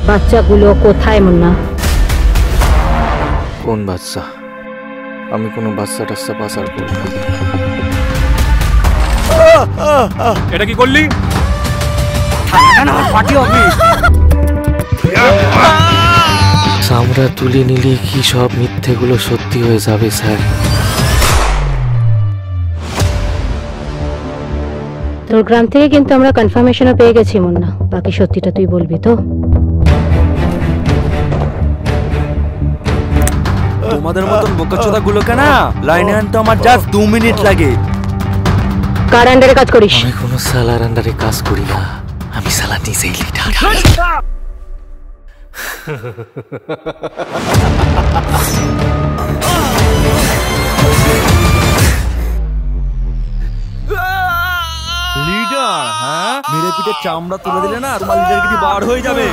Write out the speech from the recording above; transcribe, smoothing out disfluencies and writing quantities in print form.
বাচ্চাগুলো কোথায় মুন্না? কোন বাচ্চা? আমি কোনো বাচ্চা টাচ্চা পাচার করি না। এটা কি করলি? চামড়া তুলে নিলে কি সব মিথ্যেগুলো সত্যি হয়ে যাবে স্যার? তোর গ্রাম থেকে কিন্তু আমরা কনফার্মেশনও পেয়ে গেছি মুন্না। বাকি সত্যিটা তুই বলবি তো? তোমাদের মতন বোকাচোদা গুলোকে না লাইনে আনতে আমার জাস্ট 2 মিনিট লাগে। কার আন্ডারে কাজ করিস? আমি কোনো সালার আন্ডারে কাজ করি না, আমি সালা নিজেই লিডার। লিডার? হ্যাঁ, মেরে পিঠে চামড়া তুলে দিলে না তোমার লিডার কি বার হয়ে যাবে।